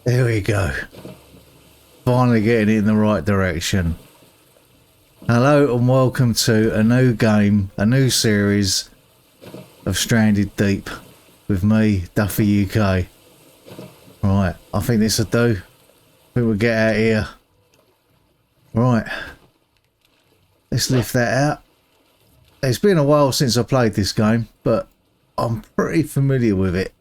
There we go. Finally getting in the right direction. Hello and welcome to a new game, a new series of Stranded Deep with me, Duffy UK. Right, I think this will do. I think we'll get out here. Right, let's lift that out. It's been a while since I played this game, but I'm pretty familiar with it.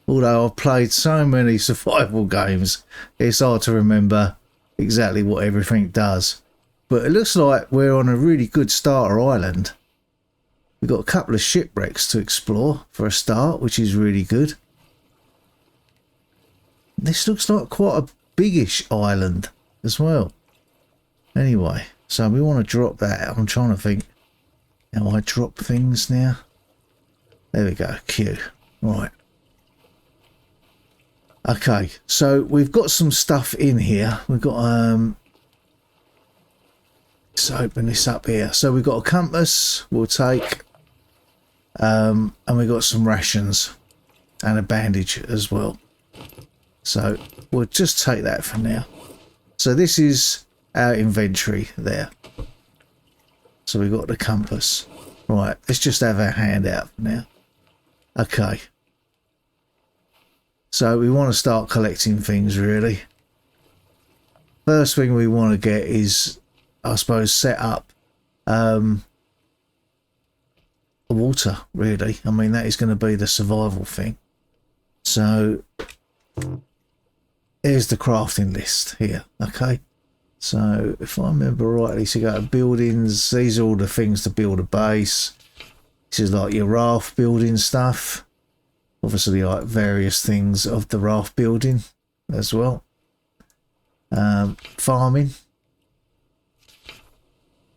Although I've played so many survival games, it's hard to remember exactly what everything does. But it looks like we're on a really good starter island. We've got a couple of shipwrecks to explore for a start, which is really good. This looks like quite a biggish island as well. Anyway, so we want to drop that. I'm trying to think how I drop things now. There we go, Q. Right. Okay, so we've got some stuff in here. We've got let's open this up here. So we've got a compass we'll take, and we've got some rations and a bandage as well. So we'll just take that for now. So this is our inventory there. So we've got the compass. Right, let's just have our hand out for now. Okay. So we want to start collecting things really. First thing we want to get is, I suppose, set up water really. I mean, that is going to be the survival thing. So here's the crafting list here. Okay. So if I remember rightly, so you go to buildings. These are all the things to build a base. This is like your raft building stuff. Obviously, like various things of the raft building as well. Farming.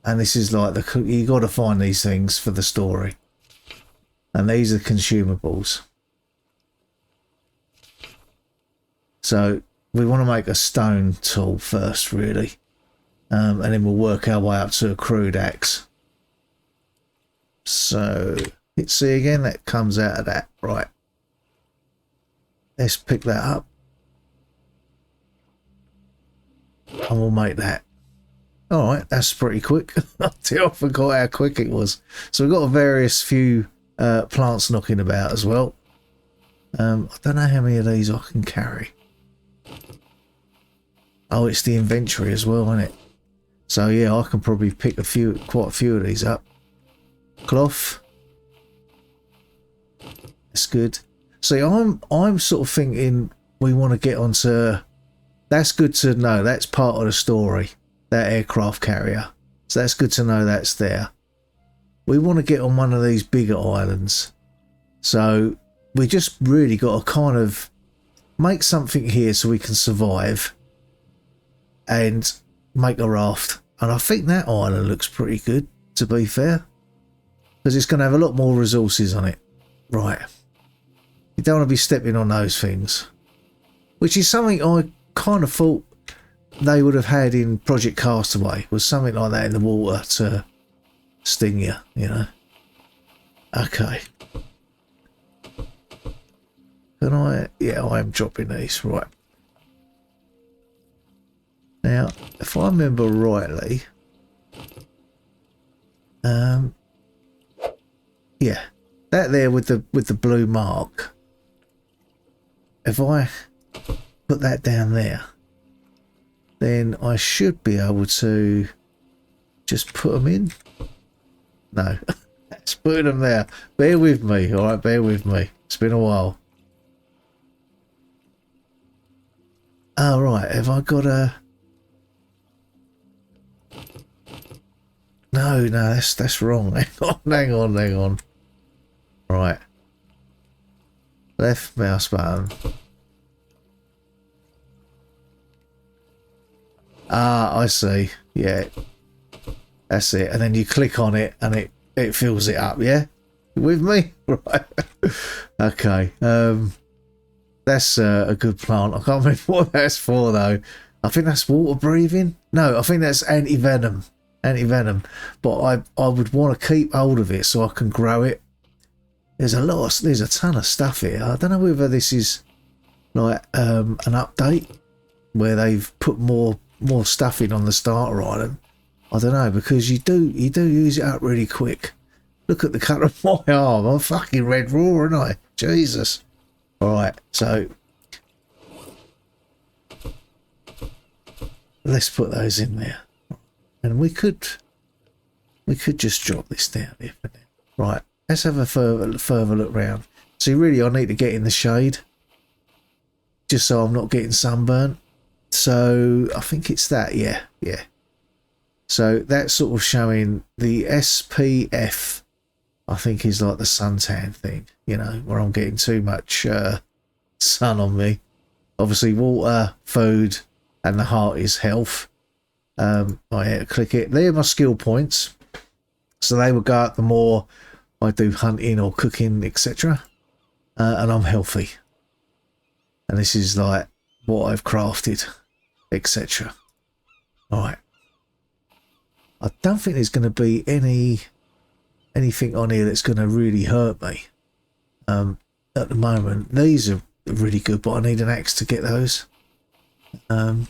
And this is like you got to find these things for the story. And these are consumables. So we want to make a stone tool first, really. And then we'll work our way up to a crude axe. So hit C again, that comes out of that. Right. Let's pick that up. And we'll make that. Alright, that's pretty quick. I forgot how quick it was. So we've got a various few plants knocking about as well. I don't know how many of these I can carry. Oh, it's the inventory as well, isn't it? So yeah, I can probably pick quite a few of these up. Cloth. That's good. See, I'm sort of thinking we want to get onto. That's good to know. That's part of the story. That aircraft carrier. So that's good to know that's there. We want to get on one of these bigger islands. So we just really got to kind of make something here so we can survive and make a raft. And I think that island looks pretty good, to be fair, because it's going to have a lot more resources on it. Right. You don't want to be stepping on those things, which is something I kind of thought they would have had in Project Castaway, was something like that in the water to sting you, you know. Okay. Can I? Yeah, I am dropping these. Right. Now, if I remember rightly, yeah, that there with the blue mark. If I put that down there, then I should be able to just put them in. No, let's put them there. Bear with me, all right? Bear with me. It's been a while. Oh, right. Have I got a? No, that's wrong. Hang on. Right. Left mouse button. Ah, I see. Yeah. That's it. And then you click on it and it fills it up, yeah? You with me? Right. Okay. That's a good plant. I can't remember what that's for though. I think that's water breathing. No, I think that's anti-venom. But I would want to keep hold of it so I can grow it. There's a ton of stuff here. I don't know whether this is like an update where they've put more stuff in on the starter island. I don't know, because you do use it up really quick. Look at the cut of my arm. I'm fucking red raw, aren't I? Jesus. Alright, so let's put those in there. And we could just drop this down here for now. Right, let's have a further look round. See, really, I need to get in the shade just so I'm not getting sunburnt. So I think it's that, yeah. So that's sort of showing the SPF, I think, is like the suntan thing, you know, where I'm getting too much sun on me. Obviously, water, food, and the heart is health. I click it. They're my skill points. So they will go up the more I do hunting or cooking, etc. And I'm healthy. And this is like what I've crafted, etc. Alright. I don't think there's going to be anything on here that's going to really hurt me. At the moment, these are really good, but I need an axe to get those. So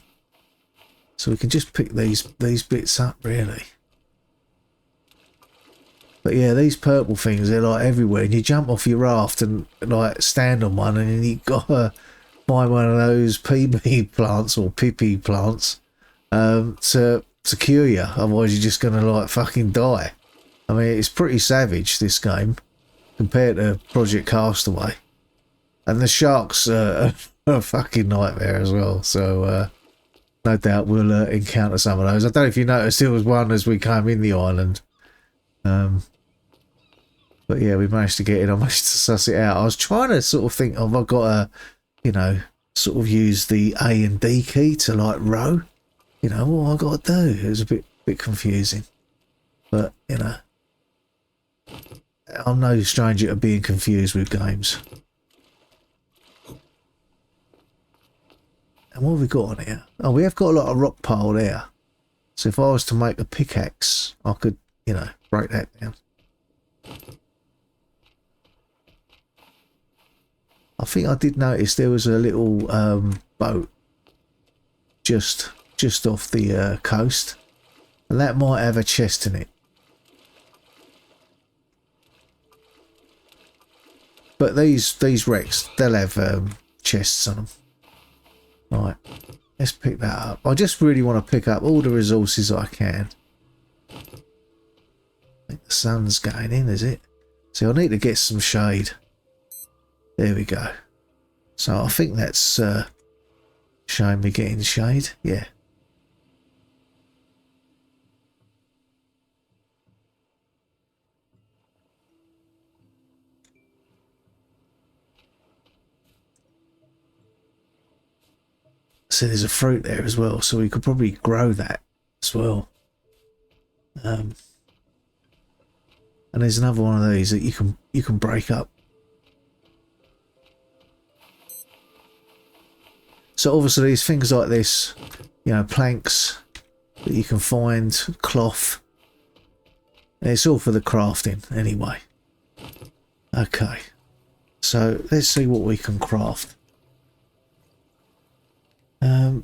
we can just pick these bits up, really. But yeah, these purple things, they're like everywhere. And you jump off your raft and like stand on one, and then you gotta buy one of those PB plants or PP plants to cure you. Otherwise, you're just gonna like fucking die. I mean, it's pretty savage, this game, compared to Project Castaway. And the sharks are a fucking nightmare as well. So no doubt we'll encounter some of those. I don't know if you noticed, there was one as we came in the island. But yeah, we managed to get it. I managed to suss it out. I was trying to sort of think, oh, I've got to, you know, sort of use the A and D key to like row. You know, what I got to do. It was a bit confusing. But, you know, I'm no stranger to being confused with games. And what have we got on here? Oh, we have got a lot of rock pile there. So if I was to make a pickaxe, I could, you know, break that down. I think I did notice there was a little boat just off the coast, and that might have a chest in it. But these wrecks, they'll have chests on them. Right, let's pick that up. I just really want to pick up all the resources I can. I think the sun's going in, is it? So I need to get some shade. There we go. So I think that's showing me getting shade. Yeah. So there's a fruit there as well, so we could probably grow that as well. And there's another one of these that you can break up. So obviously there's things like this, you know, planks that you can find, cloth. And it's all for the crafting anyway. Okay. So let's see what we can craft.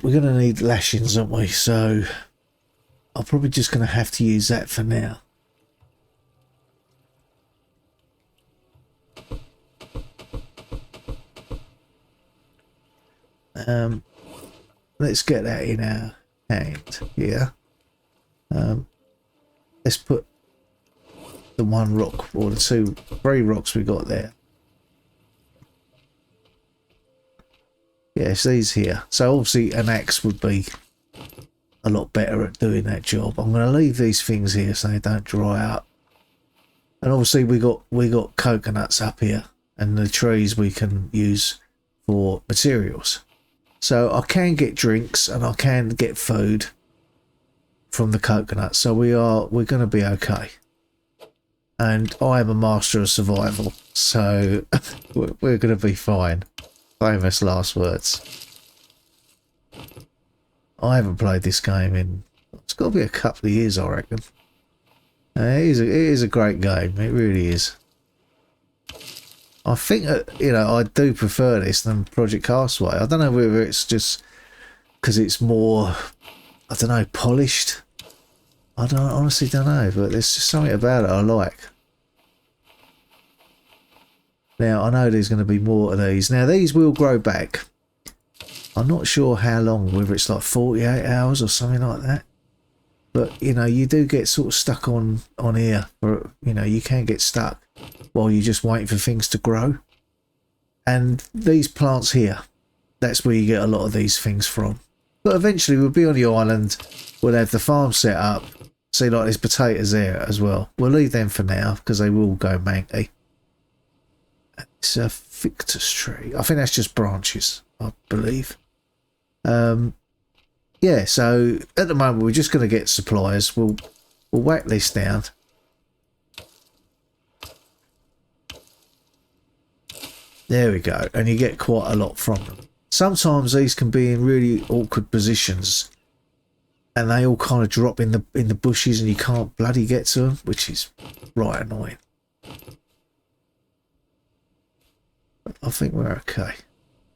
We're going to need lashings, aren't we? So I'm probably just going to have to use that for now. Let's get that in our hand here. Let's put the one rock or the three rocks we got there. Yes, these here. So obviously an axe would be a lot better at doing that job. I'm going to leave these things here so they don't dry out. And obviously we got coconuts up here, and the trees we can use for materials. So I can get drinks and I can get food from the coconut. So we're going to be okay. And I am a master of survival, so we're going to be fine. Famous last words. I haven't played this game in, it's got to be a couple of years, I reckon. It is a great game, it really is. I think, you know, I do prefer this than Project Castaway. I don't know whether it's just because it's more, I don't know, polished. Honestly don't know, but there's just something about it I like. Now, I know there's going to be more of these. Now, these will grow back. I'm not sure how long, whether it's like 48 hours or something like that. But, you know, you do get sort of stuck on here. Or, you know, you can get stuck while you're just waiting for things to grow. And these plants here, that's where you get a lot of these things from. But eventually we'll be on the island. We'll have the farm set up. See, like there's potatoes there as well. We'll leave them for now because they will go manky. It's a ficus tree. I think that's just branches, I believe. Yeah, so at the moment we're just going to get supplies. We'll whack this down. There we go. And you get quite a lot from them. Sometimes these can be in really awkward positions. And they all kind of drop in the bushes and you can't bloody get to them, which is right annoying. But I think we're okay.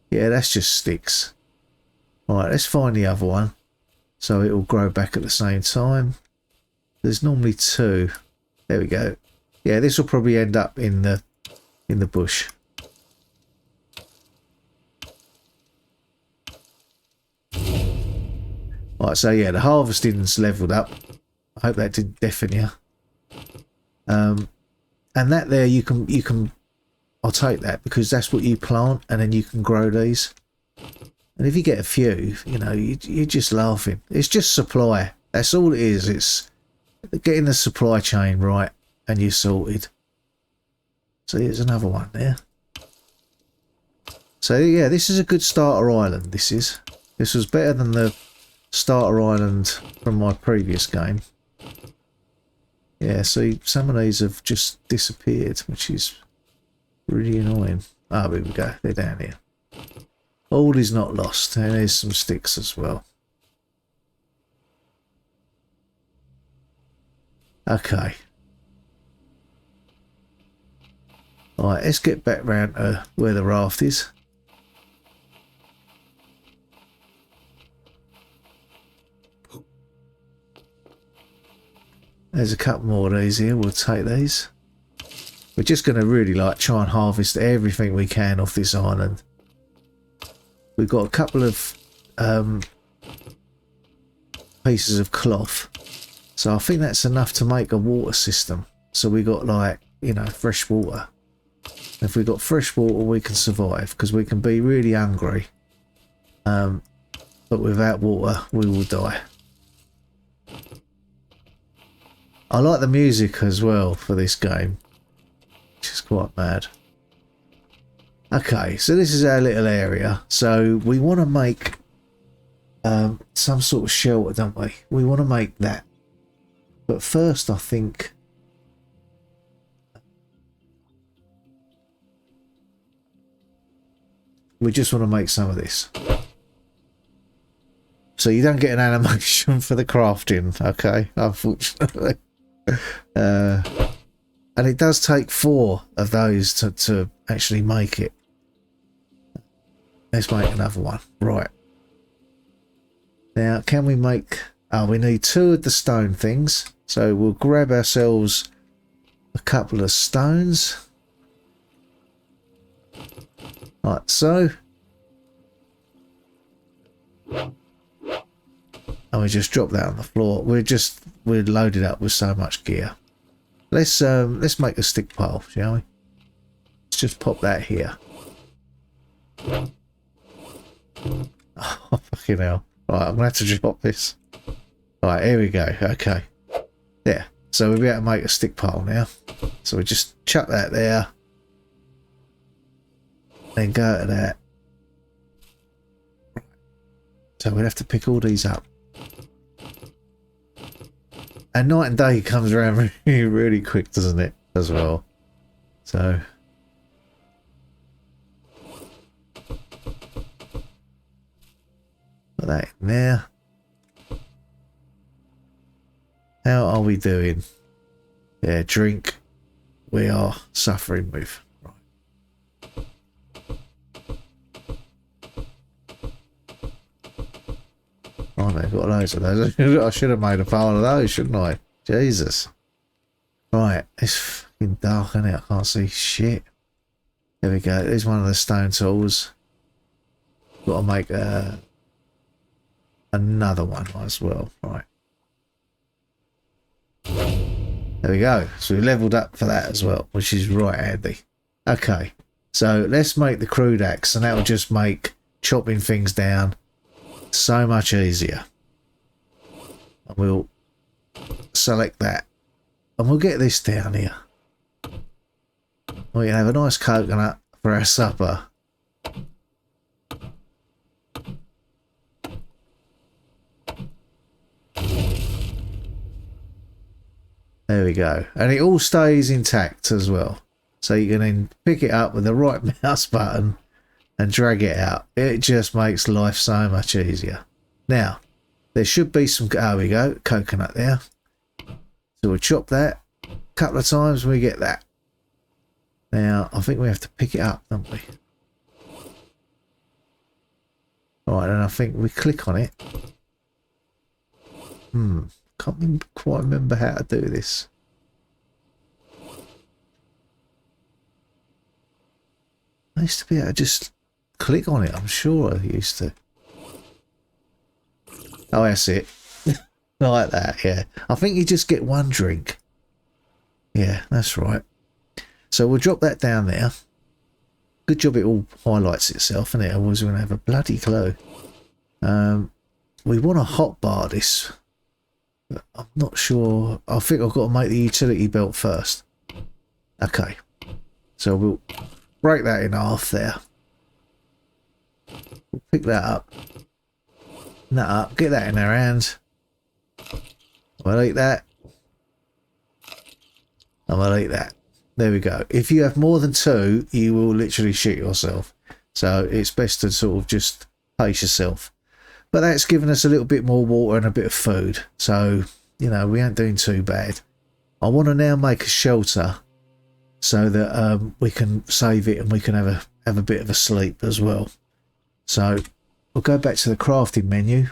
Yeah, that's just sticks. Right, let's find the other one. So it will grow back at the same time. There's normally two. There we go. Yeah, this will probably end up in the bush. Right, so yeah, the harvesting's leveled up. I hope that didn't deafen you. And that there, you can. I'll take that because that's what you plant, and then you can grow these. And if you get a few, you know, you're just laughing. It's just supply. That's all it is. It's getting the supply chain right, and you're sorted. So here's another one there. So yeah, this is a good starter island. This was better than the starter island from my previous game. Yeah, see, some of these have just disappeared, which is really annoying. Ah, here we go. They're down here. All is not lost. And there's some sticks as well. Okay. Alright, let's get back round to where the raft is. There's a couple more of these here. We'll take these. We're just going to really like try and harvest everything we can off this island. We've got a couple of pieces of cloth. So I think that's enough to make a water system. So we got like, you know, fresh water. If we've got fresh water, we can survive because we can be really hungry. But without water, we will die. I like the music as well for this game, which is quite mad. Okay, so this is our little area. So we want to make some sort of shelter, don't we? We want to make that. But first, I think we just want to make some of this. So you don't get an animation for the crafting, okay? Unfortunately. And it does take 4 of those to actually make it. Let's make another one. Right. Now, can we make... Oh, we need 2 of the stone things. So we'll grab ourselves a couple of stones. Like so. And we just drop that on the floor. We're loaded up with so much gear. Let's make a stick pile, shall we? Let's just pop that here. Oh, fucking hell. Right, I'm gonna have to drop this. Right, here we go. Okay. There. So we'll be able to make a stick pile now. So we just chuck that there. Then go to that. So we'll have to pick all these up. And night and day comes around really, really quick, doesn't it? As well. So. Put that in there. How are we doing? Yeah, drink. We are suffering with. Right. Oh, they've got loads of those. I should have made a pile of those, shouldn't I? Jesus. Right, it's fucking dark, isn't it? I can't see shit. There we go. There's one of the stone tools. Got to make another one as well. Right. There we go. So we leveled up for that as well, which is right handy. Okay. So let's make the crude axe, and that will just make chopping things down so much easier. And we'll select that. And we'll get this down here. We can have a nice coconut for our supper. There we go. And it all stays intact as well. So you can then pick it up with the right mouse button and drag it out. It just makes life so much easier. Now, there should be some... There we go. Coconut there. So we'll chop that a couple of times and we get that. Now, I think we have to pick it up, don't we? Alright, and I think we click on it. Can't quite remember how to do this. I used to be able to just click on it, I'm sure I used to. Oh, that's it. Like that, yeah. I think you just get one drink. Yeah, that's right. So we'll drop that down there. Good job it all highlights itself, and otherwise we're going to have a bloody clue. We want to hotbar this. But I'm not sure. I think I've got to make the utility belt first. Okay. So we'll break that in half there. We'll pick that up. That up. Get that in our hand. We'll eat that. And we'll eat that. There we go. If you have more than two, you will literally shit yourself. So it's best to sort of just pace yourself. But that's given us a little bit more water and a bit of food. So, you know, we ain't doing too bad. I want to now make a shelter so that we can save it and we can have a bit of a sleep as well. So we'll go back to the crafting menu.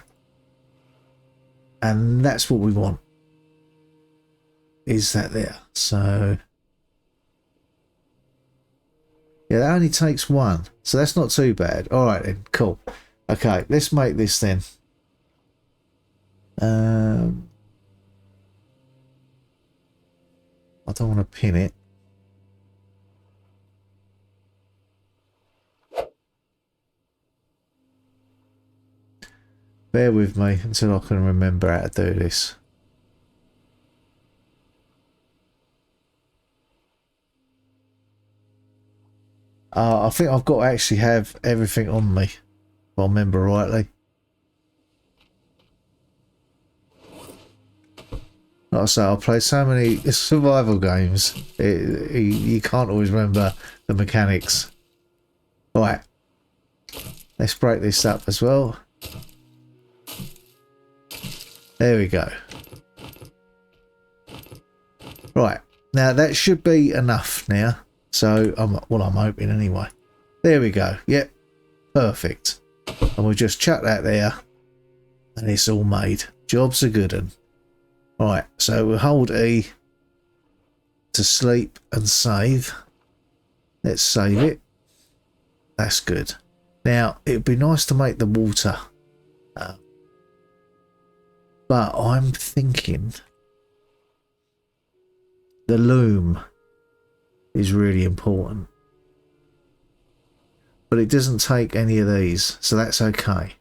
And that's what we want. Is that there? So... yeah, that only takes one. So that's not too bad. Alright then, cool. Okay, let's make this then. I don't want to pin it. Bear with me until I can remember how to do this. I think I've got to actually have everything on me, if I remember rightly. Like I say, I play so many survival games, you can't always remember the mechanics. Right, let's break this up as well. There we go. Right, now that should be enough now. So, I'm hoping anyway. There we go. Yep. Perfect. And we'll just chuck that there. And it's all made. Job's a good one. Right. So, we'll hold E to sleep and save. Let's save it. That's good. Now, it would be nice to make the water. But I'm thinking the loom is really important, but it doesn't take any of these, so that's okay.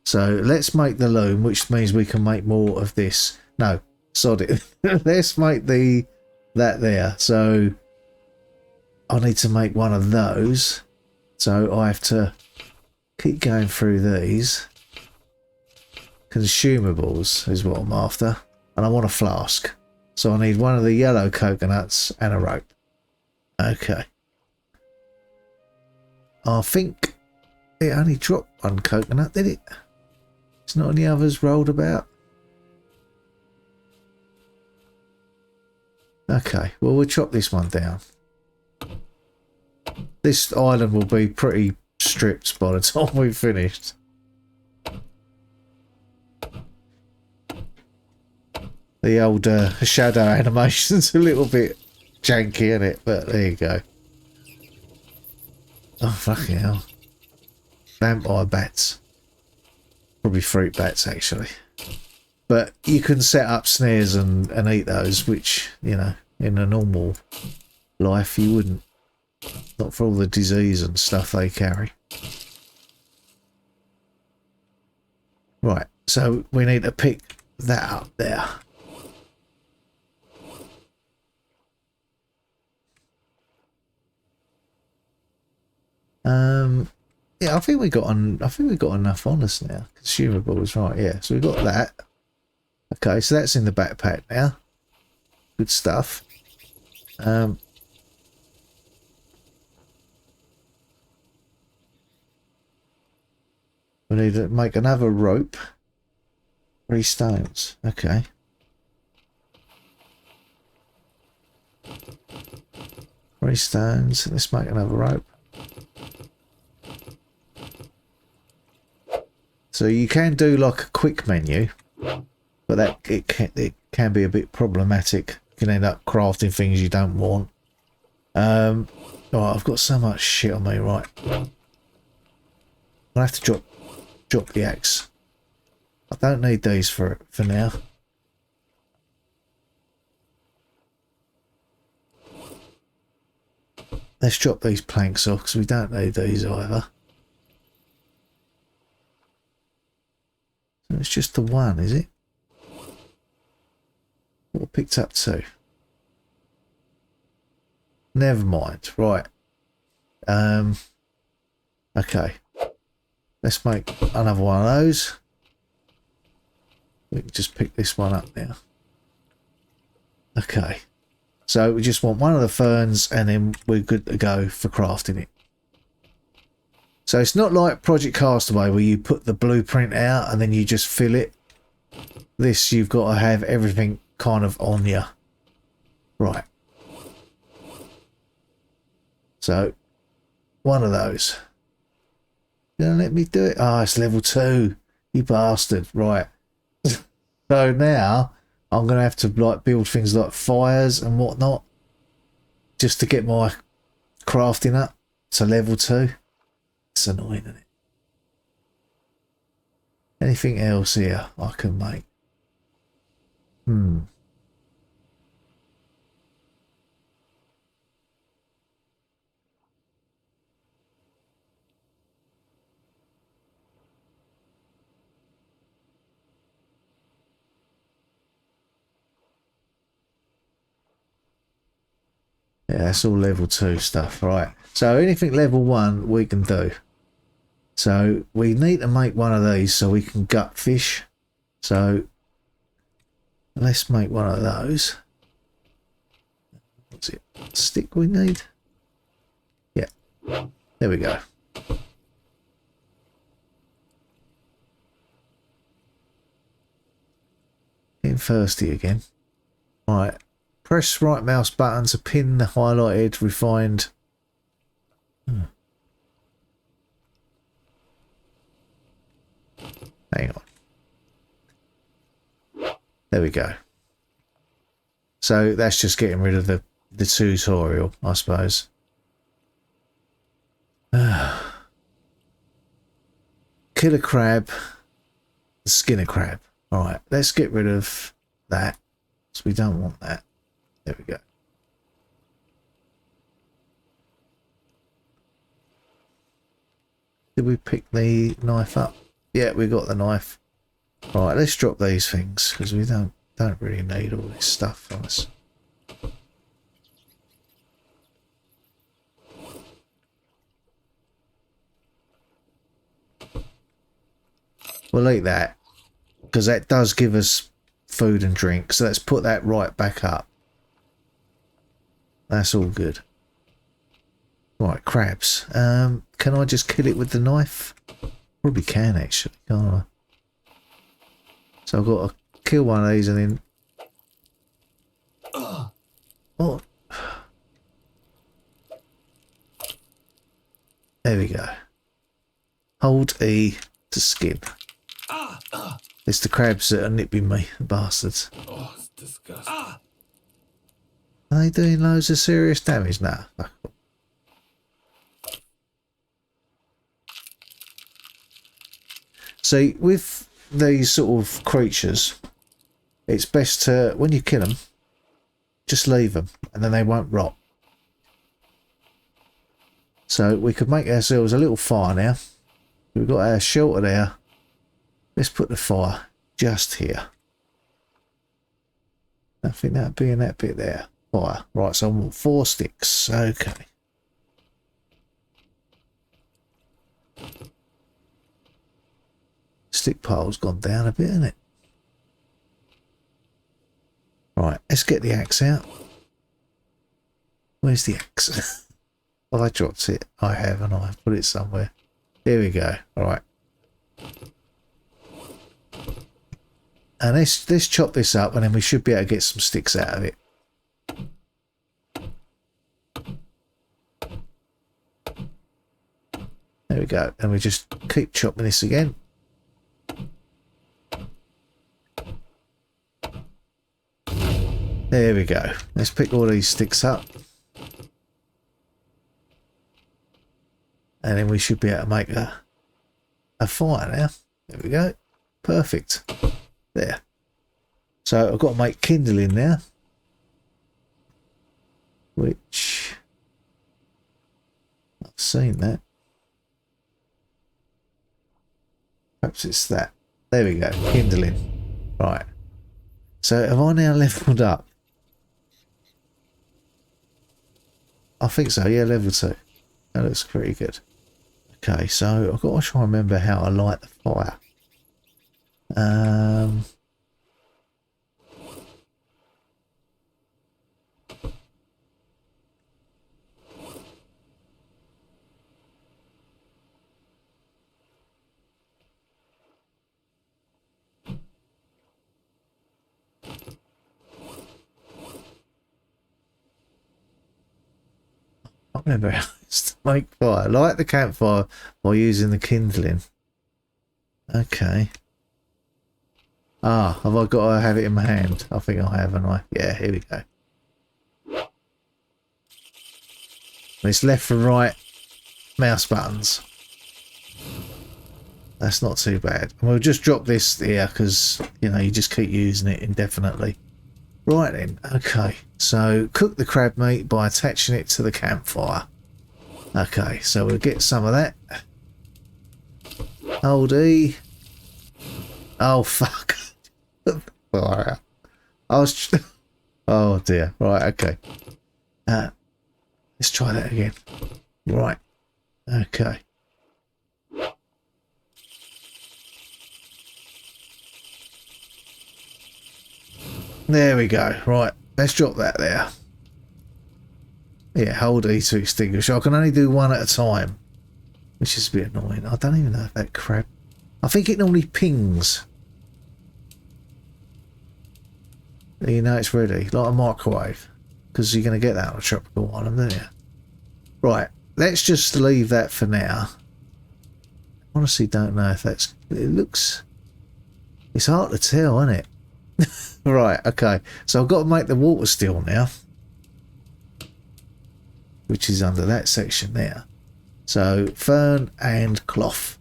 So let's make the loom, which means we can make more of this. No, sod it. Let's make that there. So I need to make one of those, so I have to keep going through these. Consumables is what I'm after, and I want a flask. So I need one of the yellow coconuts and a rope. Okay. I think it only dropped one coconut, did it? There's not any others rolled about. Okay, well we'll chop this one down. This island will be pretty stripped by the time we've finished. The old shadow animation's a little bit janky, isn't it? But there you go. Oh, fucking hell. Vampire bats. Probably fruit bats, actually. But you can set up snares and eat those, which, you know, in a normal life you wouldn't. Not for all the disease and stuff they carry. Right, so we need to pick that up there. Yeah, I think we got enough on us now. Consumables, right? Yeah, so we got that. Okay, so that's in the backpack now. Good stuff. We need to make another rope. 3 stones. Okay. Three stones. Let's make another rope. So you can do like a quick menu, but that it can be a bit problematic. You can end up crafting things you don't want. Oh, I've got so much shit on me. Right, I have to drop the axe. I don't need these for now. Let's drop these planks off because we don't need these either. So it's just the one, is it? What I picked up 2. Never mind. Right. Okay. Let's make another one of those. We can just pick this one up now. Okay. So we just want one of the ferns and then we're good to go for crafting it. So it's not like Project Castaway where you put the blueprint out and then you just fill it. This, you've got to have everything kind of on you. Right. So, one of those. You gonna let me do it? Ah, oh, it's level 2. You bastard. Right. So now, I'm going to have to like build things like fires and whatnot. Just to get my crafting up to level 2. It's annoying, isn't it? Anything else here I can make? Yeah, that's all level 2 stuff, right? So anything level 1 we can do. So we need to make one of these so we can gut fish. So let's make one of those. What's it? Stick we need? Yeah. There we go. Getting thirsty again. Right. Press right mouse button to pin the highlighted refined. Hang on. There we go. So that's just getting rid of the tutorial, I suppose. Kill a crab. Skin a crab. Alright, let's get rid of that. So we don't want that. There we go. Did we pick the knife up? Yeah, we got the knife. Right, let's drop these things because we don't really need all this stuff from us. We'll eat that because that does give us food and drink. So let's put that right back up. That's all good. Right, crabs. Can I just kill it with the knife? Probably can actually, can't I? So I've got to kill one of these and then... Oh. There we go. Hold E to skin. It's the crabs that are nipping me, the bastards. disgusting. Are they doing loads of serious damage now? See, with these sort of creatures, it's best to, when you kill them, just leave them, and then they won't rot. So we could make ourselves a little fire now. We've got our shelter there. Let's put the fire just here. I think that'd be in that bit there. Fire. Right, so I want 4 sticks. Okay. Stick pile's gone down a bit, isn't it? Right, let's get the axe out. Where's the axe? Well, I dropped it. I have, and I put it somewhere. There we go. All right. And let's chop this up, and then we should be able to get some sticks out of it. There we go. And we just keep chopping this again. There we go. Let's pick all these sticks up. And then we should be able to make a fire now. There we go. Perfect. There. So I've got to make kindling now. Which I've seen that. Perhaps it's that. There we go. Kindling. Right. So have I now leveled up? I think so. Yeah, level 2. That looks pretty good. Okay, so I've got to try and remember how I light the fire. I remember how to make fire. Light the campfire while using the kindling. Okay. Ah, have I got to have it in my hand? I think I have, haven't I? Yeah, here we go. It's left and right mouse buttons. That's not too bad. And we'll just drop this here because, you know, you just keep using it indefinitely. Right then, okay. So cook the crab meat by attaching it to the campfire. Okay, so we'll get some of that. Hold E. Oh, fuck. Fire. I was... Oh, dear. Right, okay. Let's try that again. Right. Okay. There we go. Right. Let's drop that there. Yeah, hold E to extinguish. I can only do one at a time, which is a bit annoying. I don't even know if that crab... I think it normally pings. You know it's ready, like a microwave, because you're going to get that on a tropical one, aren't you? Right, let's just leave that for now. Honestly, don't know if that's... It looks... It's hard to tell, isn't it? Right, okay. So I've got to make the water still now, which is under that section there. So fern and cloth.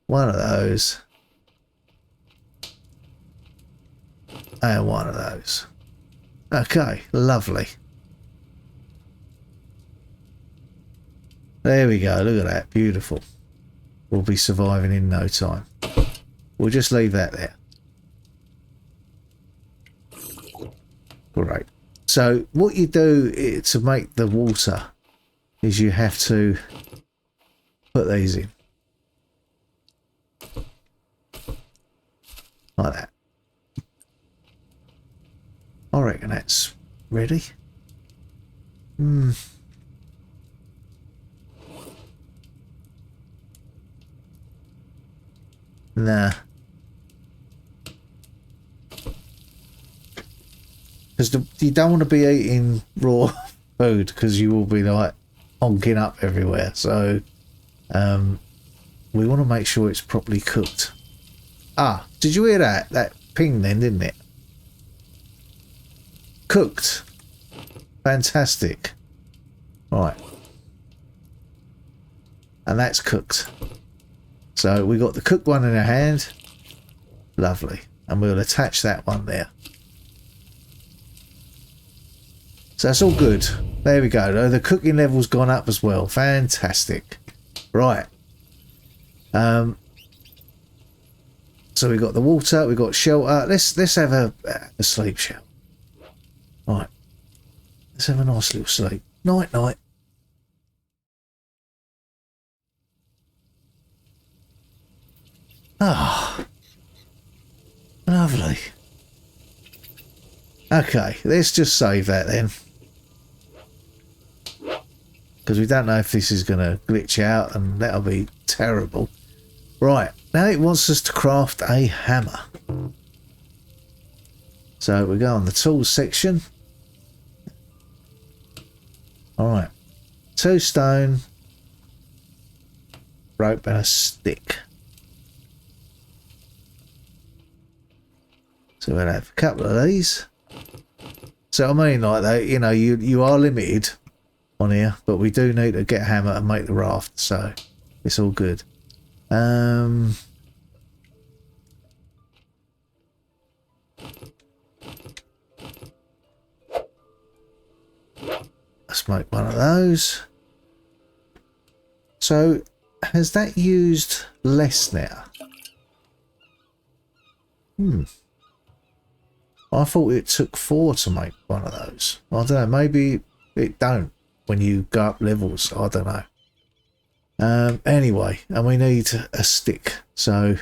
One of those. And one of those. Okay, lovely. There we go, look at that, beautiful. We'll be surviving in no time. We'll just leave that there. Great. So what you do to make the water is you have to put these in. Like that. I reckon that's ready. Nah. Because you don't want to be eating raw food because you will be like honking up everywhere. So we want to make sure it's properly cooked. Ah, did you hear that? That ping then, didn't it? Cooked. Fantastic. Right. And that's cooked. So we got the cooked one in our hand. Lovely. And we'll attach that one there. So that's all good. There we go. The cooking level's gone up as well. Fantastic. Right. So we got the water, we got shelter. Let's have a sleep shower. Right. Let's have a nice little sleep. Night night. Ah. Lovely. Okay, let's just save that then. Because we don't know if this is going to glitch out, and that'll be terrible. Right, now it wants us to craft a hammer. So we go on the tools section. Alright, 2 stone, rope and a stick. So we'll have a couple of these. So I mean, like that, you know, you are limited on here, but we do need to get a hammer and make the raft, so it's all good. Let's make one of those. So has that used less now? I thought it took 4 to make one of those. I don't know, maybe it don't when you go up levels. I don't know. Anyway, and we need a stick. So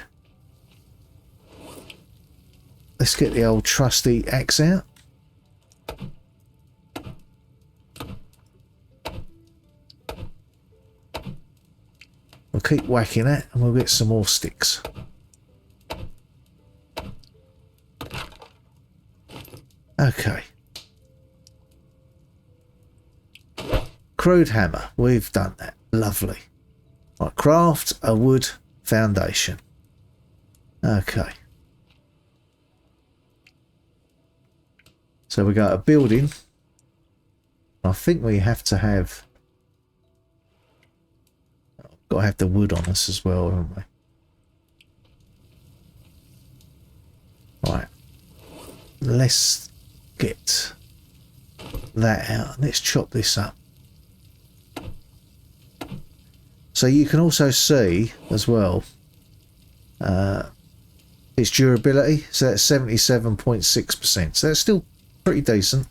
let's get the old trusty axe out. We'll keep whacking that and we'll get some more sticks. Okay. Crude hammer. We've done that. Lovely. Right, craft a wood foundation. Okay. So we got a building. I think we have to have... got to have the wood on us as well, haven't we? Right. Let's get that out. Let's chop this up. So you can also see as well its durability. So that's 77.6%. So that's still pretty decent.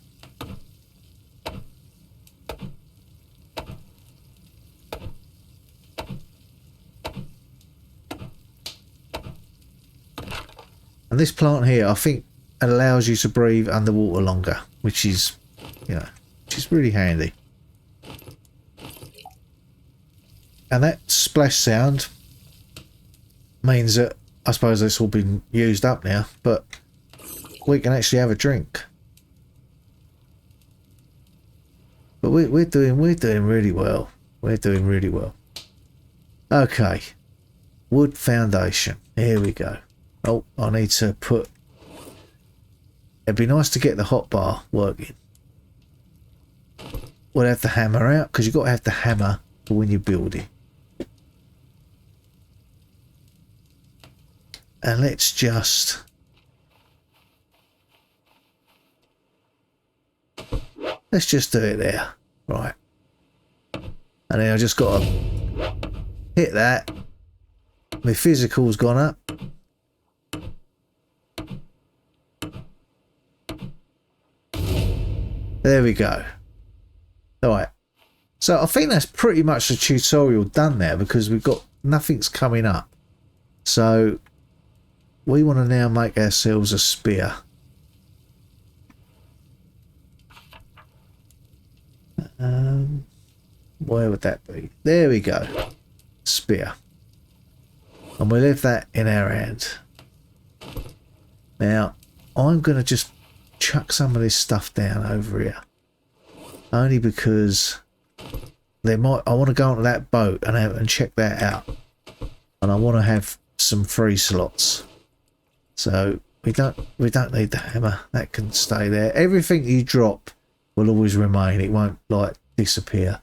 And this plant here, I think, allows you to breathe underwater longer, which is, you know, which is really handy. And that splash sound means that I suppose it's all been used up now, but we can actually have a drink. But we're doing really well. We're doing really well. Okay, wood foundation. Here we go. Oh, I need to put. It'd be nice to get the hotbar working. We'll have the hammer out because you've got to have the hammer for when you're building. And let's just do it there. Right. And then I just got to hit that. My physical's gone up. There we go. Alright. So I think that's pretty much the tutorial done there because we've got nothing's coming up. So we want to now make ourselves a spear. Where would that be? There we go. Spear. And we'll leave that in our hand. Now, I'm going to just chuck some of this stuff down over here. Only because there might, I want to go onto that boat and check that out. and I want to have some free slots. So we don't need the hammer. That can stay there. Everything you drop will always remain. It won't like disappear.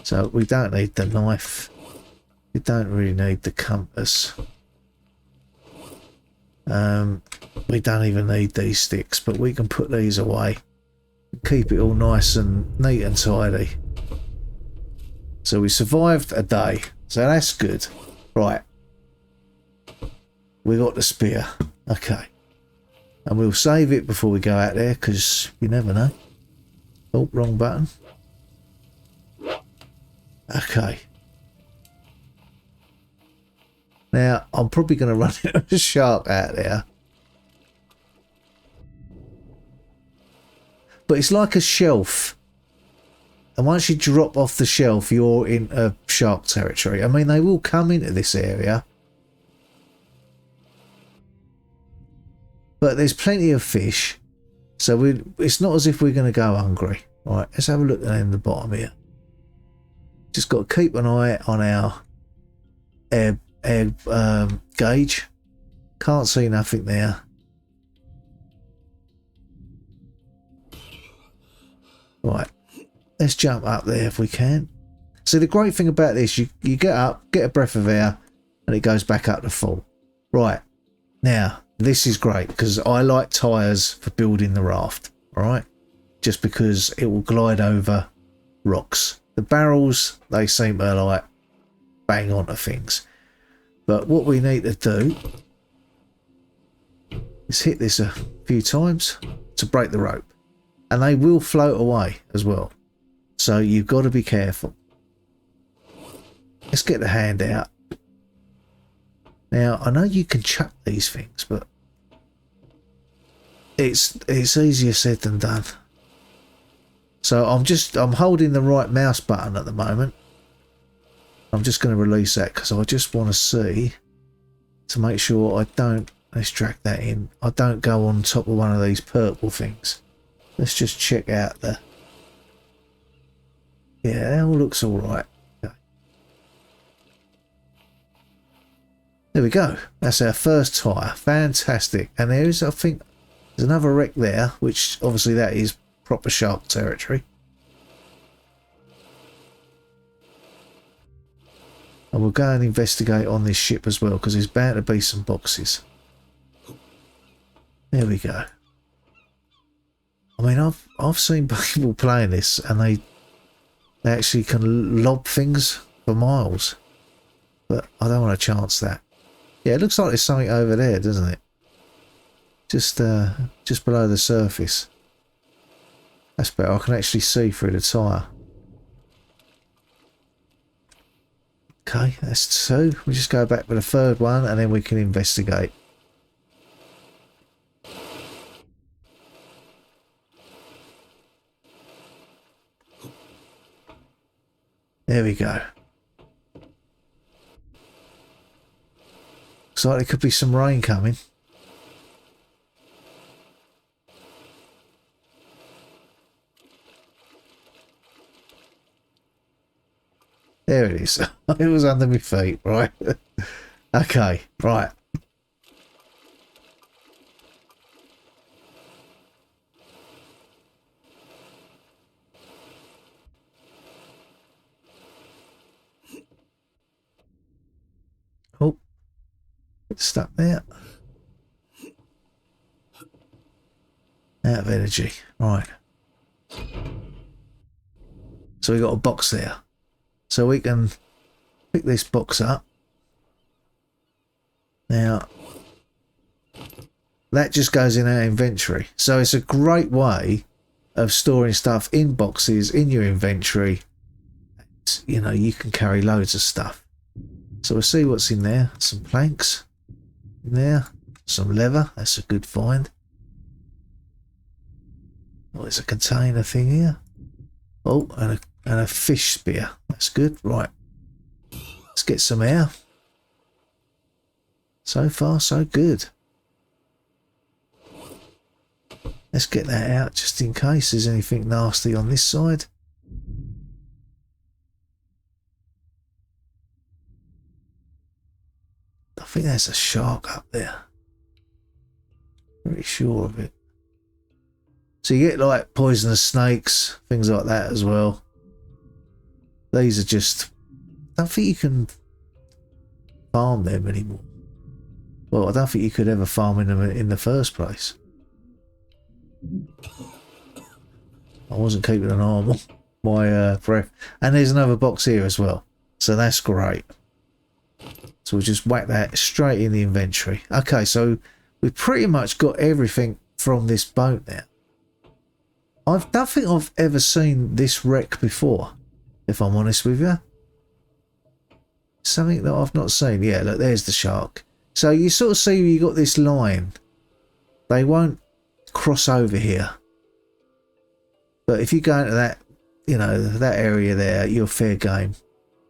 So we don't need the knife. We don't really need the compass. We don't even need these sticks, but we can put these away. Keep it all nice and neat and tidy. So we survived a day. So that's good. Right. We got the spear. Okay. And we'll save it before we go out there, because you never know. Oh, wrong button. Okay. Now, I'm probably going to run into a shark out there. But it's like a shelf. And once you drop off the shelf, you're in a shark territory. I mean, they will come into this area. But there's plenty of fish. So it's not as if we're going to go hungry. All right, let's have a look in the bottom here. Just got to keep an eye on our air gauge. Can't see nothing there. Right, let's jump up there if we can. So the great thing about this, you get up, get a breath of air, and it goes back up to full. Right, now this is great because I like tyres for building the raft. All right, just because it will glide over rocks. The barrels, they seem to like bang onto things. But what we need to do is hit this a few times to break the rope. And they will float away as well. So you've got to be careful. Let's get the hand out. Now, I know you can chuck these things, but it's easier said than done. So I'm holding the right mouse button at the moment. I'm just going to release that because I just want to see, to make sure I don't, let's drag that in, I don't go on top of one of these purple things. Let's just check out the, yeah, that all looks all right. Okay. There we go. That's our first tyre. Fantastic. And there is, I think, there's another wreck there, which obviously that is proper shark territory. And we'll go and investigate on this ship as well, because there's bound to be some boxes. There we go. I mean, I've seen people playing this, and they actually can lob things for miles. But I don't want to chance that. Yeah, it looks like there's something over there, doesn't it? Just below the surface. That's better. I can actually see through the tyre. Okay, that's two. We just go back for the third one, and then we can investigate. There we go. Looks like there could be some rain coming. There it is. It was under my feet, right? Okay, right. Oh, it's stuck there. Out of energy. Right. So we got a box there. So we can pick this box up. Now, that just goes in our inventory. So it's a great way of storing stuff in boxes in your inventory. You know, you can carry loads of stuff. So we'll see what's in there. Some planks in there. Some leather. That's a good find. Oh, there's a container thing here. Oh, and a fish spear. That's good. Right. Let's get some air. So far, so good. Let's get that out just in case there's anything nasty on this side. think there's a shark up there. Pretty sure of it. So you get like poisonous snakes, things like that as well. These are just... I don't think you can farm them anymore. Well, I don't think you could ever farm them in the first place. I wasn't keeping an eye on my breath. And there's another box here as well. So that's great. So we'll just whack that straight in the inventory. Okay, so we've pretty much got everything from this boat now. I don't think I've ever seen this wreck before, if I'm honest with you. Something that I've not seen. Yeah, look, there's the shark. So you sort of see you got this line. They won't cross over here. But if you go into that, you know, that area there, you're fair game.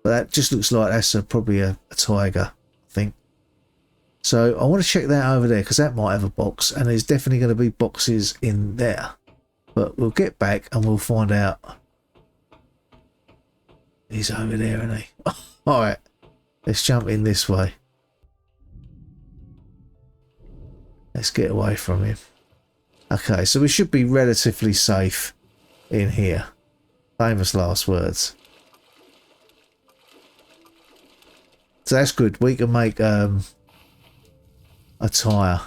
But that just looks like that's probably a tiger, I think. So I want to check that over there because that might have a box. And there's definitely going to be boxes in there. But we'll get back and we'll find out. He's over there, isn't he? Alright, let's jump in this way. Let's get away from him. Okay, so we should be relatively safe in here. Famous last words. So that's good. We can make a tyre.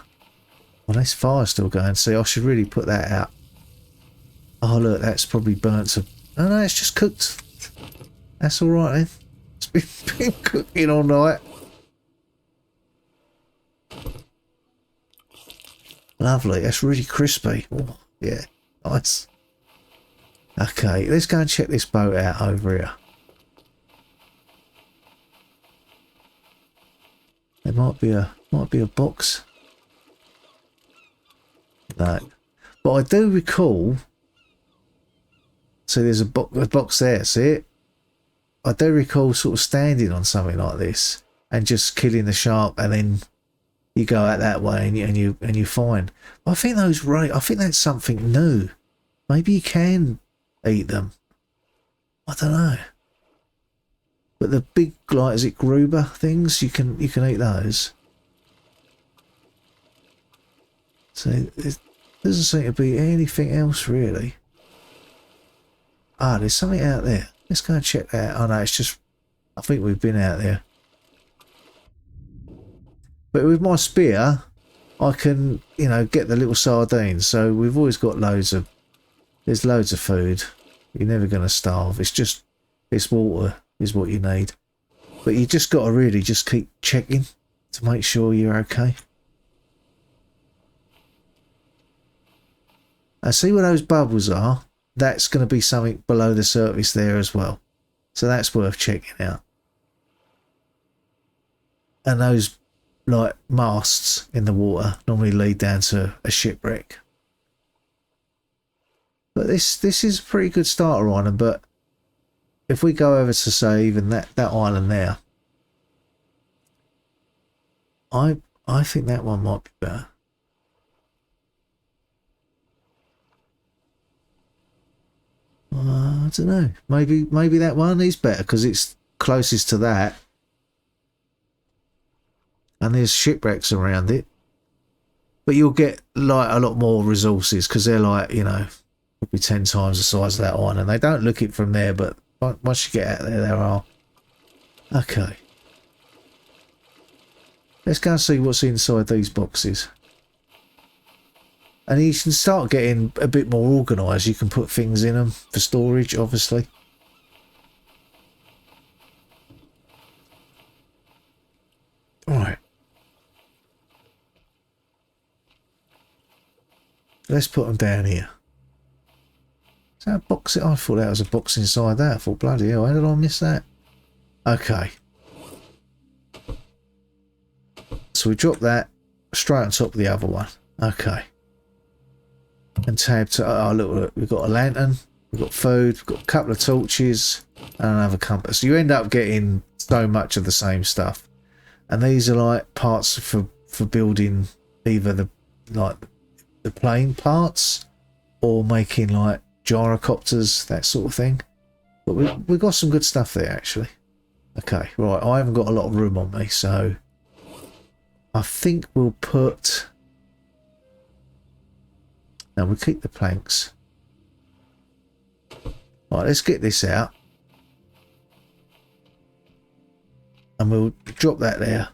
Well, this fire's still going. See, I should really put that out. Oh, look, that's probably burnt to... Oh, no, it's just cooked. That's all right, then. It's been cooking all night. Lovely. That's really crispy. Oh, yeah, nice. Okay, let's go and check this boat out over here. There might be a box. No, but I do recall. So there's a box there. See it? I do recall sort of standing on something like this and just killing the shark, and then you go out that way and you find. But I think those I think that's something new. Maybe you can eat them. I don't know. But the big, like, is it Gruber things? You can eat those. So it doesn't seem to be anything else really. Ah, there's something out there. Let's go and check that out. Oh no, it's just, I think we've been out there. But with my spear, I can, you know, get the little sardines. So we've always got there's loads of food. You're never going to starve. It's just, this water is what you need. But you just got to really just keep checking to make sure you're okay. I see where those bubbles are. That's going to be something below the surface there as well. So that's worth checking out. And those, like, masts in the water normally lead down to a shipwreck. But this is a pretty good starter on them. But if we go over to, say, even that island there, I think that one might be better. I don't know. Maybe that one is better because it's closest to that. And there's shipwrecks around it. But you'll get, like, a lot more resources because they're, like, you know, probably 10 times the size of that one. And they don't look it from there, but once you get out there are. Okay. Let's go and see what's inside these boxes. And you can start getting a bit more organised. You can put things in them for storage, obviously. Alright. Let's put them down here. Is that a box? I thought that was a box inside that. I thought, bloody hell, how did I miss that? Okay. So we drop that straight on top of the other one. Okay. And tab to, oh look, we've got a lantern, we've got food, we've got a couple of torches and another compass. You end up getting so much of the same stuff. And these are like parts for building either the plane parts or making like gyrocopters, that sort of thing. But we got some good stuff there actually. Okay, right, I haven't got a lot of room on me, so I think we'll put... No, we'll keep the planks. Right, let's get this out. And we'll drop that there.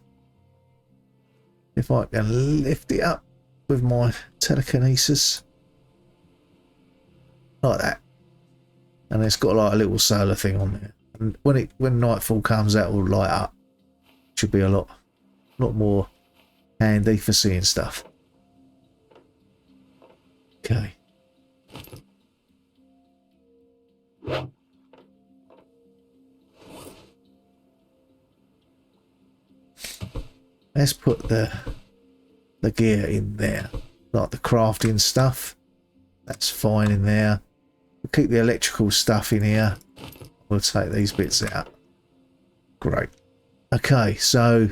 If I can lift it up with my telekinesis. Like that. And it's got like a little solar thing on there. And when nightfall comes, that will light up. Should be a lot more handy for seeing stuff. Okay. Let's put the gear in there, like the crafting stuff. That's fine in there. We'll keep the electrical stuff in here. We'll take these bits out. Great. Okay, so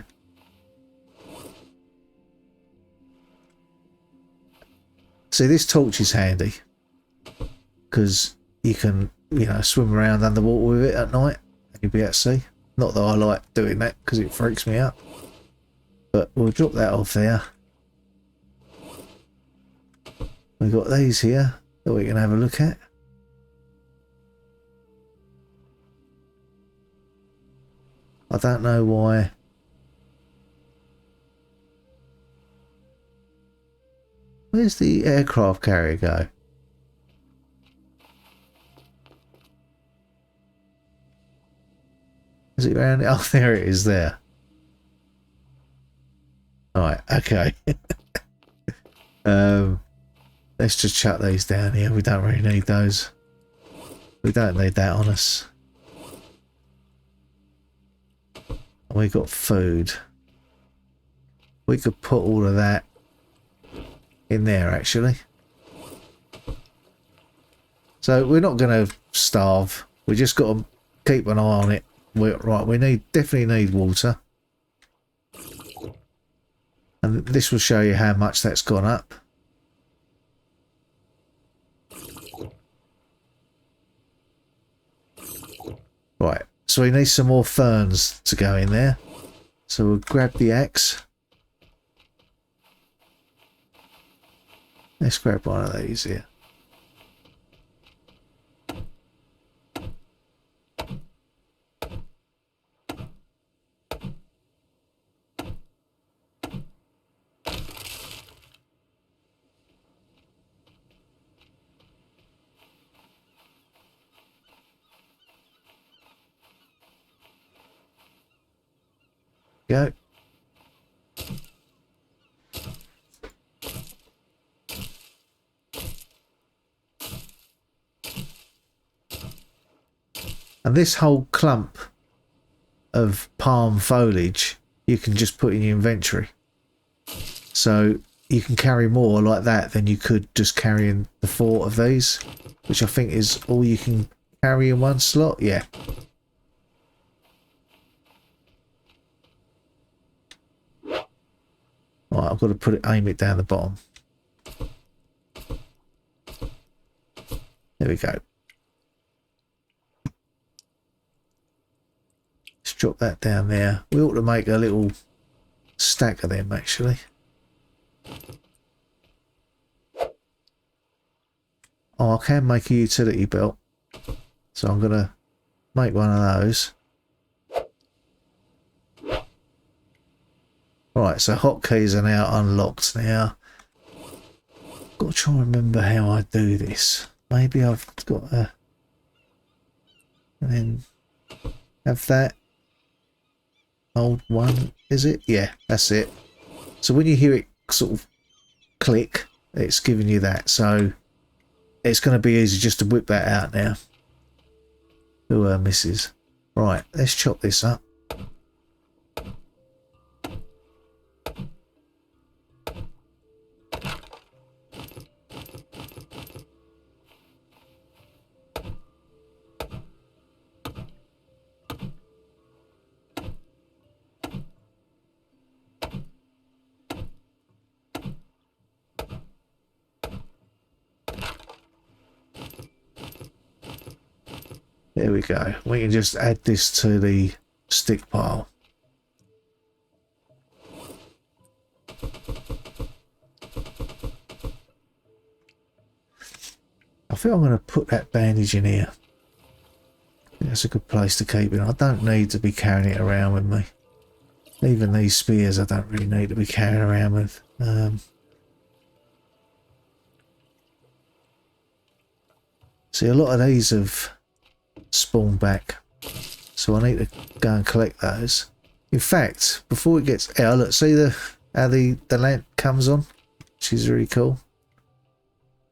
see, this torch is handy because you can, you know, swim around underwater with it at night and you'll be able to see. Not that I like doing that because it freaks me out. But we'll drop that off there. We've got these here that we can have a look at. I don't know why. Where's the aircraft carrier go? Is it around? Oh, there it is there. Alright, okay. Let's just chuck these down here. We don't really need those. We don't need that on us. We got food. We could put all of that in there actually. So we're not going to starve. We just got to keep an eye on it. Right, we definitely need water. And this will show you how much that's gone up. Right, so we need some more ferns to go in there. So we'll grab the axe. Let's grab one of these here. Go. And this whole clump of palm foliage you can just put in your inventory. So you can carry more like that than you could just carrying the 4 of these, which I think is all you can carry in one slot. Yeah. Right, I've got to aim it down the bottom. There we go. Let's drop that down there. We ought to make a little stack of them actually. Oh, I can make a utility belt. So I'm going to make one of those. Right, so hotkeys are now unlocked now. Got to try and remember how I do this. Maybe I've got a... And then have that. Old one, is it? Yeah, that's it. So when you hear it sort of click, it's giving you that. So it's going to be easy just to whip that out now. Who misses? Right, let's chop this up. There we go. We can just add this to the stick pile. think I'm going to put that bandage in here. I think that's a good place to keep it. I don't need to be carrying it around with me. Even these spears I don't really need to be carrying around with. See, a lot of these have spawned back. So I need to go and collect those. In fact, before it gets... Yeah, look, see how the lamp comes on? Which is really cool.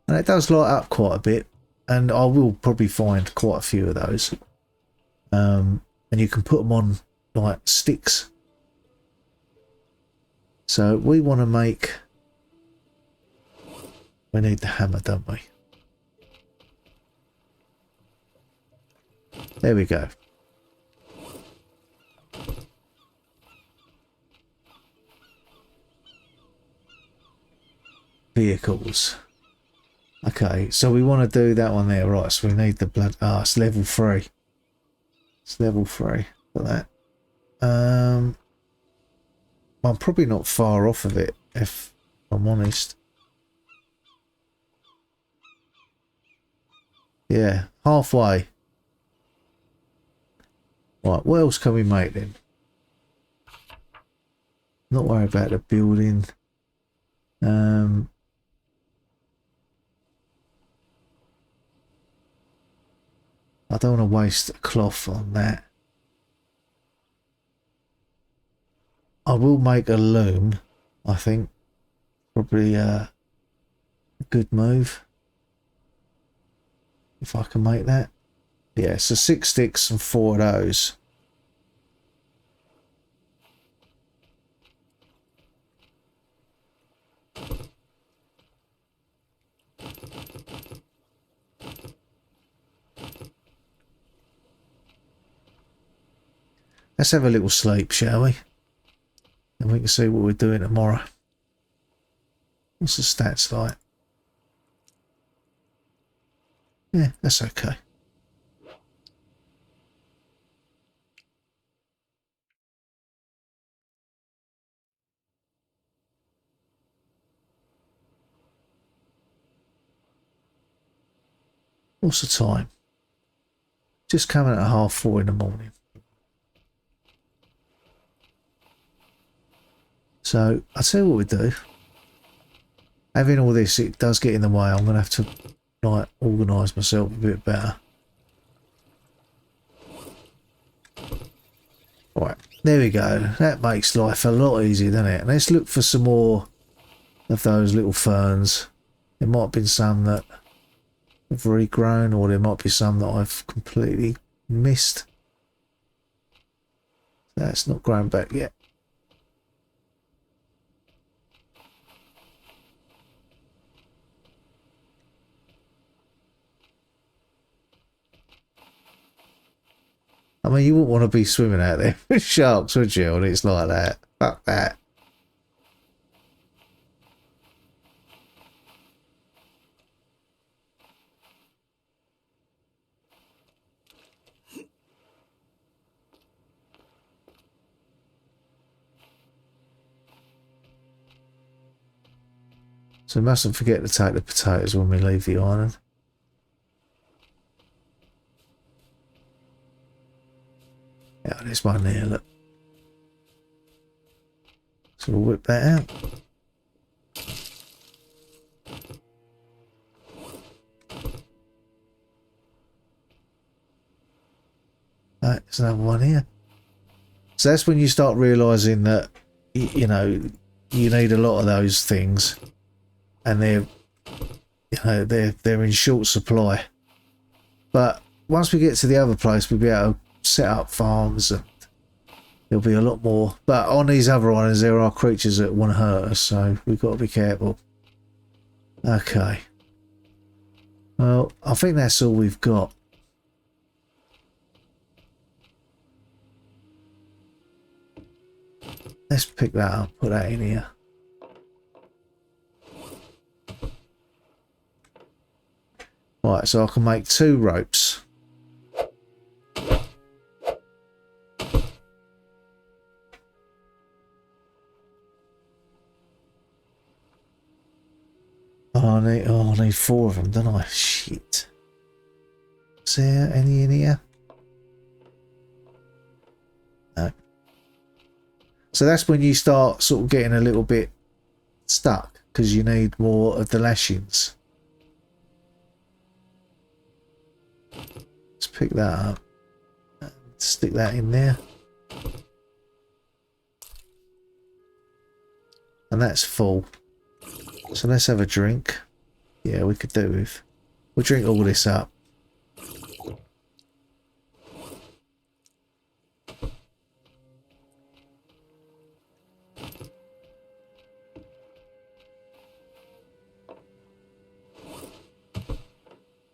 And it does light up quite a bit. And I will probably find quite a few of those. And you can put them on, like, sticks. So we want to make... We need the hammer, don't we? There we go. Vehicles. Okay, so we want to do that one there, right? So we need the blood. Ah, it's level 3. It's level 3 for that. I'm probably not far off of it, if I'm honest. Yeah, halfway. Right, what else can we make then? Not worry about the building. I don't want to waste a cloth on that. I will make a loom, I think. Probably a good move. If I can make that. Yeah, so 6 sticks and 4 of those. Let's have a little sleep, shall we? And we can see what we're doing tomorrow. What's the stats like? Yeah, that's okay. What's the time? Just coming at 4:30 in the morning. So, I'll tell you what we do. Having all this, it does get in the way. I'm going to have to, like, organise myself a bit better. Right, there we go. That makes life a lot easier, doesn't it? Let's look for some more of those little ferns. There might have been some that have regrown, or there might be some that I've completely missed. That's not grown back yet. I mean, you wouldn't want to be swimming out there with sharks, would you? And it's like that. Fuck that. So we mustn't forget to take the potatoes when we leave the island. Yeah, there's one there, look. So we'll whip that out. Right, there's another one here. So that's when you start realising that, you know, you need a lot of those things. And they're, you know, they're in short supply. But once we get to the other place, we'll be able to set up farms and there'll be a lot more. But on these other islands, there are creatures that want to hurt us, so we've got to be careful. Okay. Well, I think that's all we've got. Let's pick that up, put that in here. Right, so I can make 2 ropes. I need 4 of them, don't I? Shit. Is there any in here? No. So that's when you start sort of getting a little bit stuck, because you need more of the lashings. Let's pick that up. Stick that in there. And that's full. So let's have a drink. Yeah, we could do with. We'll drink all this up.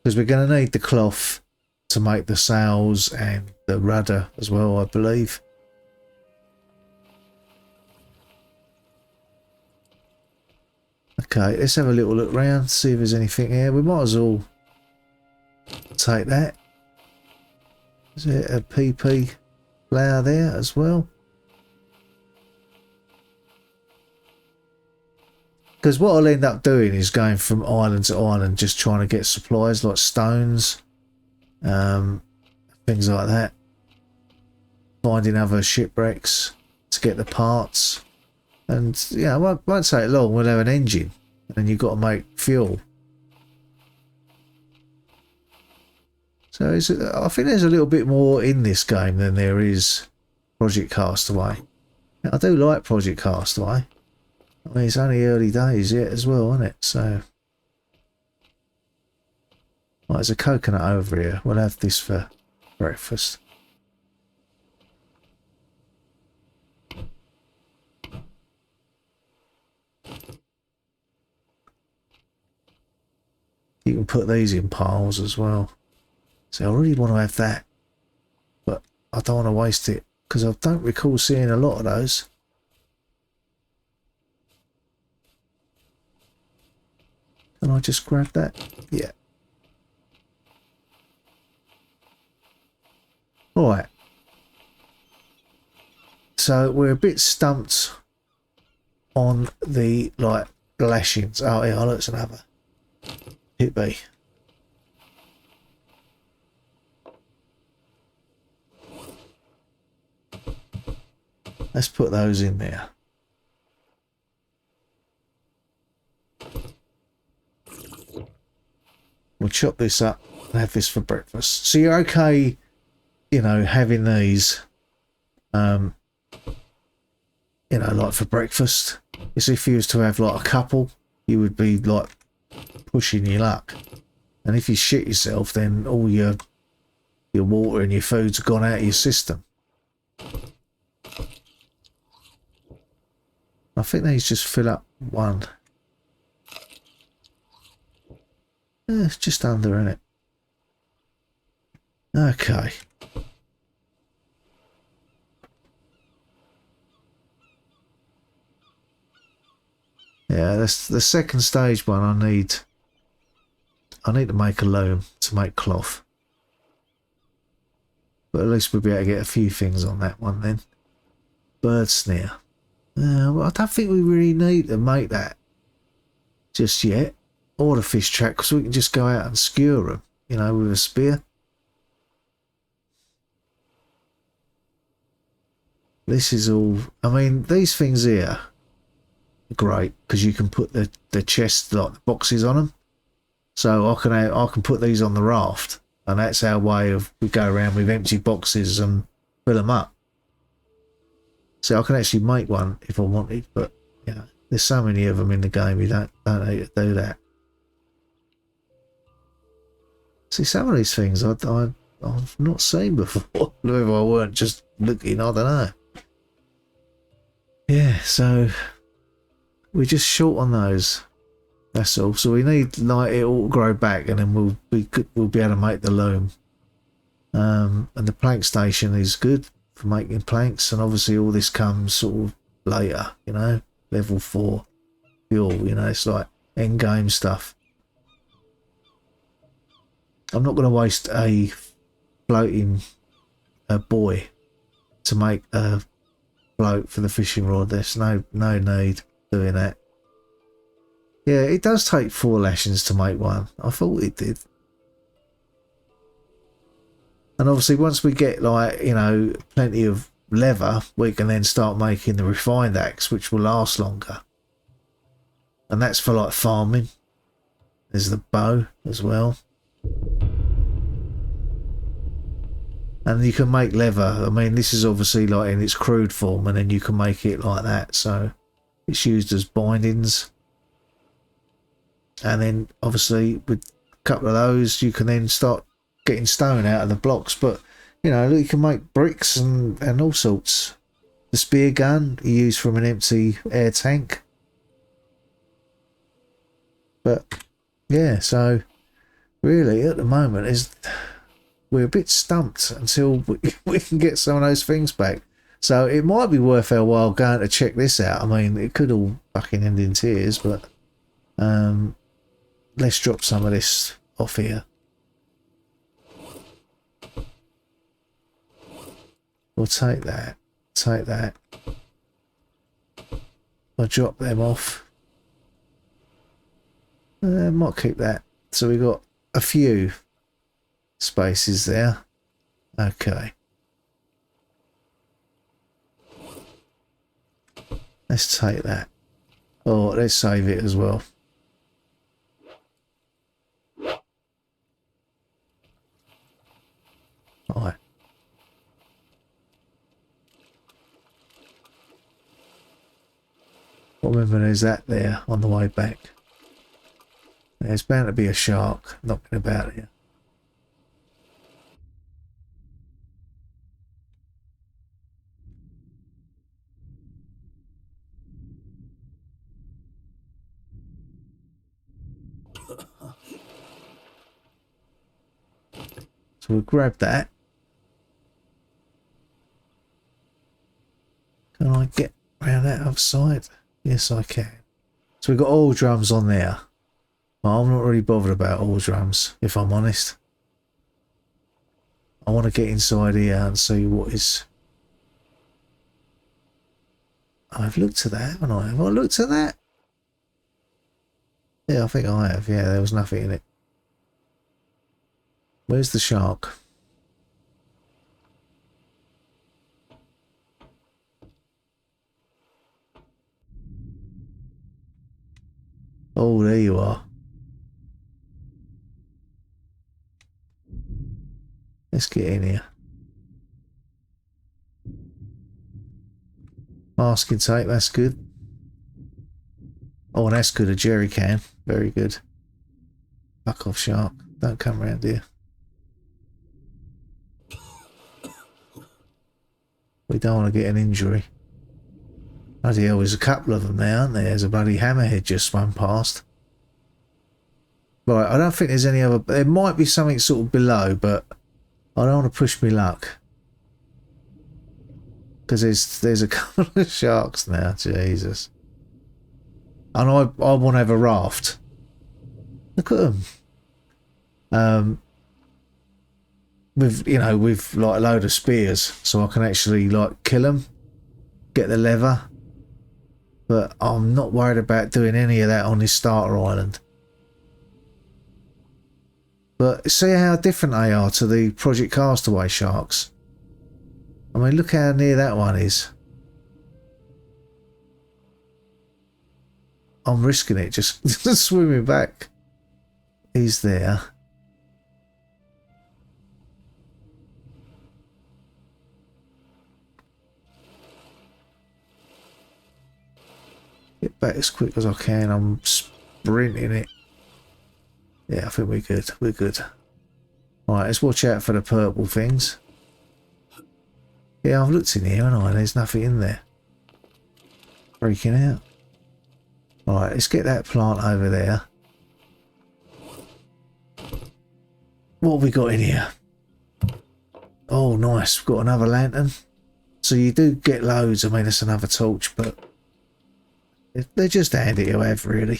Because we're going to need the cloth to make the sails and the rudder as well, I believe. Okay, let's have a little look around, see if there's anything here. We might as well take that. Is there a PP flower there as well? Because what I'll end up doing is going from island to island, just trying to get supplies like stones, things like that. Finding other shipwrecks to get the parts. And yeah, it won't take long. We'll have an engine, and you've got to make fuel. So I think there's a little bit more in this game than there is Project Castaway. Now, I do like Project Castaway. I mean, it's only early days yet as well, isn't it? So, well, there's a coconut over here. We'll have this for breakfast. You can put these in piles as well. So I really want to have that, but I don't want to waste it because I don't recall seeing a lot of those. Can I just grab that? Yeah. Alright. So we're a bit stumped on the lashings. Oh yeah, let's another hit B. Let's put those in there. We'll chop this up and have this for breakfast. So you're okay, you know, having these, you know, like for breakfast. It's if you was to have like a couple, you would be like pushing your luck. And if you shit yourself, then all your water and your food's gone out of your system. I think these just fill up one. It's just under, innit? Okay. Yeah, that's the second stage one. I need to make a loom to make cloth. But at least we'll be able to get a few things on that one then. Bird snare. Well, I don't think we really need to make that just yet. Or the fish trap, because we can just go out and skewer them, you know, with a spear. This is all, I mean, these things here are great because you can put the chest, like the boxes on them. So I can put these on the raft, and that's our way of, we go around with empty boxes and fill them up. So I can actually make one if I wanted, but you know, there's so many of them in the game, you don't need to do that. See, some of these things I've not seen before. Whether I weren't just looking, I don't know. Yeah, so we're just short on those. That's all. So we need like it all to grow back, and then we'll be able to make the loom. And the plank station is good for making planks, and obviously all this comes sort of later. You know, level 4 fuel. You know, it's like end game stuff. I'm not going to waste a floating buoy to make a float for the fishing rod. There's no need doing that. Yeah, it does take 4 lashings to make one. I thought it did. And obviously once we get, like, you know, plenty of leather, we can then start making the refined axe, which will last longer. And that's for, like, farming. There's the bow as well. And you can make leather. I mean, this is obviously like in its crude form, and then you can make it like that. So it's used as bindings. And then obviously with a couple of those, you can then start getting stone out of the blocks. But, you know, you can make bricks and all sorts. The spear gun you use from an empty air tank. But yeah, so really at the moment we're a bit stumped until we can get some of those things back. So it might be worth our while going to check this out. I mean, it could all fucking end in tears, but let's drop some of this off here. We'll take that. Take that. I'll drop them off. Might keep that. So we got a few spaces there. Okay. Let's take that. Oh, let's save it as well. Alright. Remember there's that there on the way back. There's bound to be a shark knocking about here. So we'll grab that. Can I get around that other side? Yes, I can. So we've got all drums on there. Well, I'm not really bothered about all drums, if I'm honest. I want to get inside here and see what is... I've looked at that, haven't I? Have I looked at that? Yeah, I think I have. Yeah, there was nothing in it. Where's the shark? Oh, there you are. Let's get in here. Mask intake, that's good. Oh, that's good, a jerry can. Very good. Fuck off, shark. Don't come around here. We don't want to get an injury. Bloody hell, there's a couple of them there, aren't there? There's a bloody hammerhead just swam past. Right, I don't think there's any other... There might be something sort of below, but I don't want to push me luck. Because there's a couple of sharks now, Jesus. And I want to have a raft. Look at them. With, you know, with like a load of spears, so I can actually like kill them, get the leather. But I'm not worried about doing any of that on this starter island. But see how different they are to the Project Castaway sharks. I mean, look how near that one is. I'm risking it, just swimming back. He's there. Get back as quick as I can. I'm sprinting it. Yeah, I think we're good. We're good. Alright, let's watch out for the purple things. Yeah, I've looked in here, haven't I? There's nothing in there. Freaking out. Alright, let's get that plant over there. What have we got in here? Oh, nice. We've got another lantern. So you do get loads. I mean, it's another torch, but they're just handy to have, really.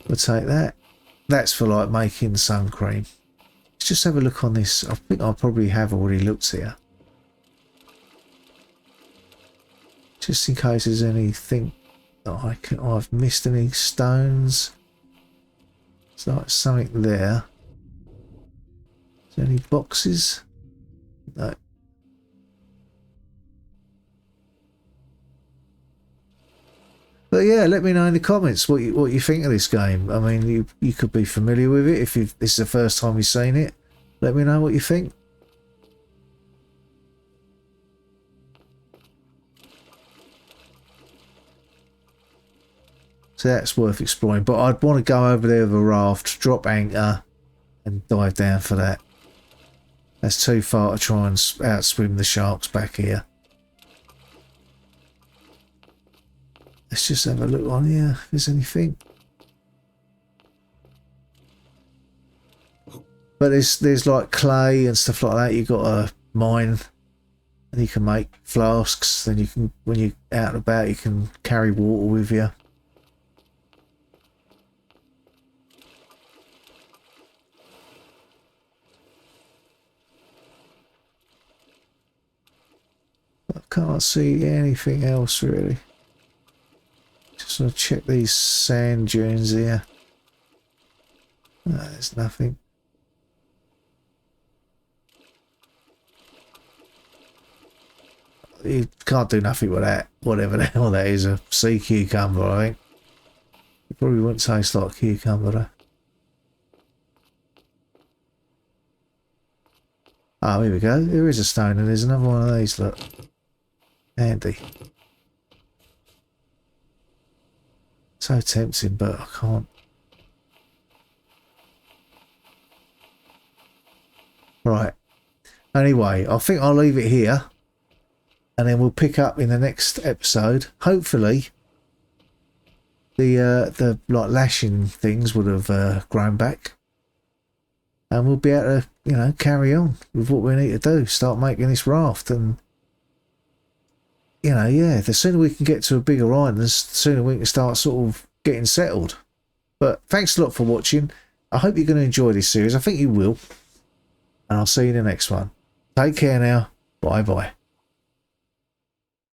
We'll take that. that's for like making sun cream. Let's just have a look on this. I think I probably have already looked here. Just in case there's anything that I've missed, any stones. It's like something there. Is there any boxes? No. But yeah, let me know in the comments what you think of this game. I mean, you could be familiar with it if this is the first time you've seen it. Let me know what you think. So that's worth exploring. But I'd want to go over there with a raft, drop anchor, and dive down for that. That's too far to try and outswim the sharks back here. Let's just have a look on here if there's anything. But there's like clay and stuff like that. You've got to mine, and you can make flasks. Then you can, when you're out and about, you can carry water with you. I can't see anything else really. Just want to check these sand dunes here. No, there's nothing. You can't do nothing with that. Whatever the hell that is, a sea cucumber, I think. It probably wouldn't taste like cucumber though. Oh, here we go. There is a stone and there's another one of these, look. Handy. So tempting, but I can't. Right. Anyway, I think I'll leave it here. And then we'll pick up in the next episode. Hopefully, the like lashing things would have grown back. And we'll be able to, you know, carry on with what we need to do. Start making this raft and... You know, yeah, the sooner we can get to a bigger island, the sooner we can start sort of getting settled. But thanks a lot for watching. I hope you're going to enjoy this series. I think you will. And I'll see you in the next one. Take care now. Bye-bye.